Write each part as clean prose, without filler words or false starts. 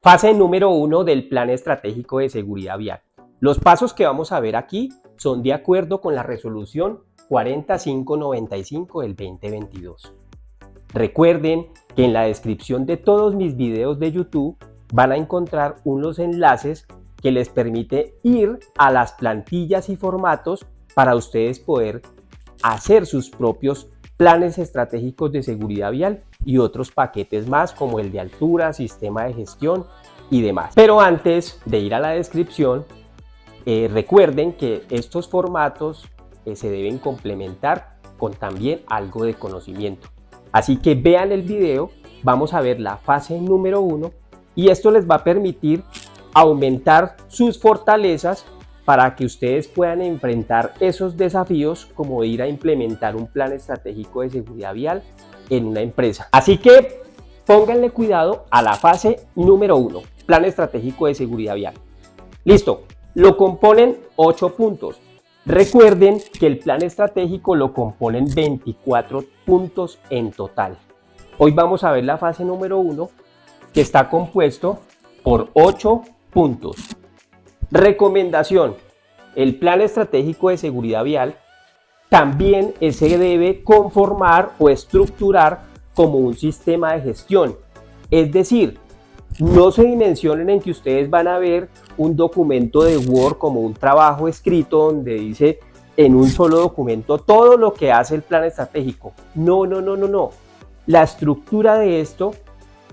Fase número 1 del Plan Estratégico de Seguridad Vial. Los pasos que vamos a ver aquí son de acuerdo con la resolución 4595 del 2022. Recuerden que en la descripción de todos mis videos de YouTube van a encontrar unos enlaces que les permite ir a las plantillas y formatos para ustedes poder hacer sus propios planes estratégicos de seguridad vial y otros paquetes más como el de altura, sistema de gestión y demás. Pero antes de ir a la descripción, recuerden que estos formatos se deben complementar con también algo de conocimiento. Así que vean el video, vamos a ver la fase número 1 y esto les va a permitir aumentar sus fortalezas para que ustedes puedan enfrentar esos desafíos como ir a implementar un plan estratégico de seguridad vial en una empresa. Así que pónganle cuidado a la fase número 1, plan estratégico de seguridad vial. Listo, lo componen 8 puntos. Recuerden que el plan estratégico lo componen 24 puntos en total. Hoy vamos a ver la fase número 1 que está compuesto por 8 puntos. Recomendación: el plan estratégico de seguridad vial también se debe conformar o estructurar como un sistema de gestión. Es decir, no se dimensionen en que ustedes van a ver un documento de Word como un trabajo escrito donde dice en un solo documento todo lo que hace el plan estratégico. No. La estructura de esto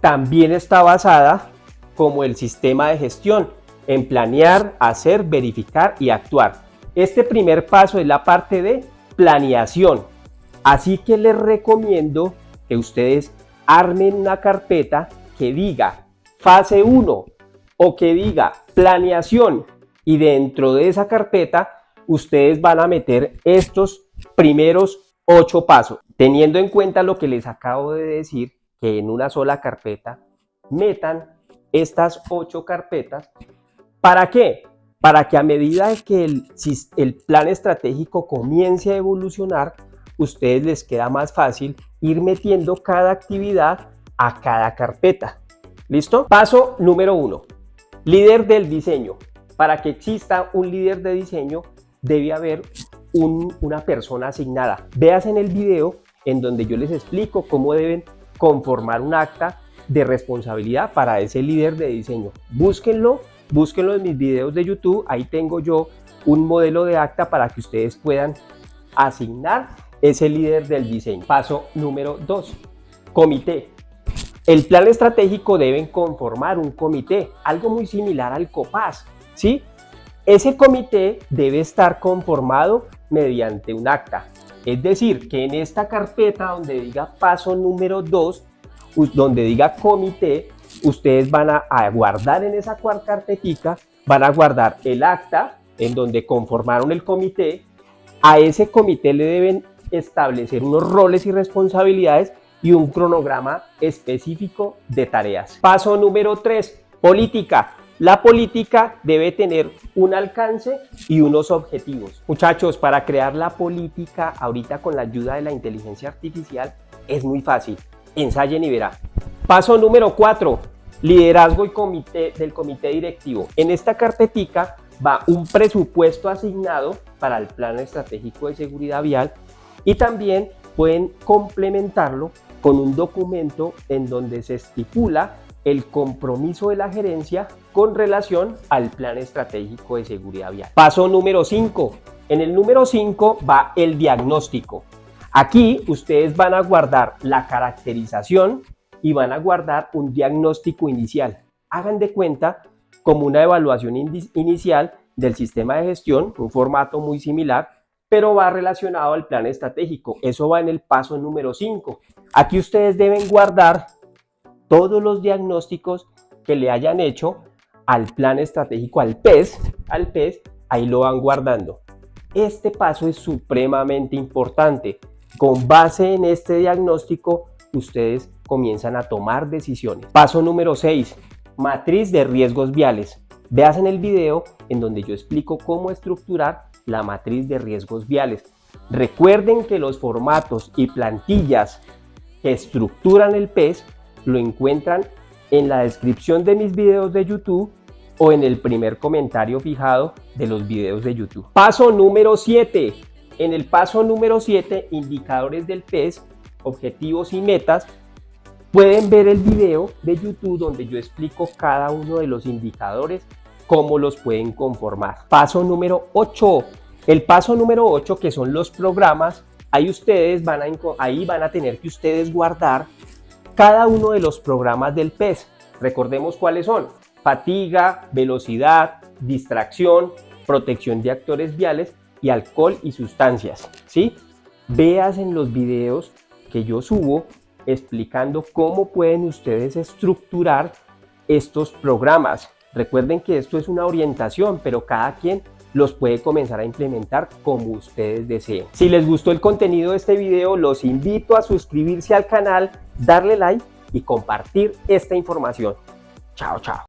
también está basada como el sistema de gestión, en planear, hacer, verificar y actuar. Este primer paso es la parte de planeación. Así que les recomiendo que ustedes armen una carpeta que diga fase 1 o que diga planeación y dentro de esa carpeta ustedes van a meter estos primeros 8 pasos. Teniendo en cuenta lo que les acabo de decir, que en una sola carpeta metan estas 8 carpetas. ¿Para qué? Para que a medida que el plan estratégico comience a evolucionar, ustedes les queda más fácil ir metiendo cada actividad a cada carpeta. ¿Listo? Paso número 1. Líder del diseño. Para que exista un líder de diseño, debe haber una persona asignada. Veas en el video en donde yo les explico cómo deben conformar un acta de responsabilidad para ese líder de diseño. Búsquenlo en mis videos de YouTube, ahí tengo yo un modelo de acta para que ustedes puedan asignar ese líder del diseño. Paso número 2, comité. El plan estratégico deben conformar un comité, algo muy similar al COPAS, ¿sí? Ese comité debe estar conformado mediante un acta. Es decir, que en esta carpeta donde diga paso número 2, donde diga comité, ustedes van a guardar en esa carpetica, van a guardar el acta en donde conformaron el comité. A ese comité le deben establecer unos roles y responsabilidades y un cronograma específico de tareas. Paso número 3, política. La política debe tener un alcance y unos objetivos. Muchachos, para crear la política ahorita con la ayuda de la inteligencia artificial es muy fácil. Ensayen y verán. Paso número 4, liderazgo y del comité directivo. En esta carpetica va un presupuesto asignado para el plan estratégico de seguridad vial y también pueden complementarlo con un documento en donde se estipula el compromiso de la gerencia con relación al plan estratégico de seguridad vial. Paso número 5. En el número 5 va el diagnóstico. Aquí ustedes van a guardar la caracterización y van a guardar un diagnóstico inicial. Hagan de cuenta como una evaluación inicial del sistema de gestión, un formato muy similar, pero va relacionado al plan estratégico. Eso va en el paso número 5. Aquí ustedes deben guardar todos los diagnósticos que le hayan hecho al plan estratégico, al PES, ahí lo van guardando. Este paso es supremamente importante. Con base en este diagnóstico, ustedes comienzan a tomar decisiones. Paso número 6, matriz de riesgos viales. Veas en el video en donde yo explico cómo estructurar la matriz de riesgos viales. Recuerden que los formatos y plantillas que estructuran el PES lo encuentran en la descripción de mis videos de YouTube o en el primer comentario fijado de los videos de YouTube. Paso número 7. En el paso número 7, indicadores del PES, objetivos y metas, pueden ver el video de YouTube donde yo explico cada uno de los indicadores, cómo los pueden conformar. Paso número 8. El paso número 8, que son los programas, ahí van a tener que ustedes guardar cada uno de los programas del PES. Recordemos cuáles son: fatiga, velocidad, distracción, protección de actores viales y alcohol y sustancias, ¿sí? Veas en los videos que yo subo explicando cómo pueden ustedes estructurar estos programas. Recuerden que esto es una orientación, pero cada quien los puede comenzar a implementar como ustedes deseen. Si les gustó el contenido de este video, los invito a suscribirse al canal, darle like y compartir esta información. Chao, chao.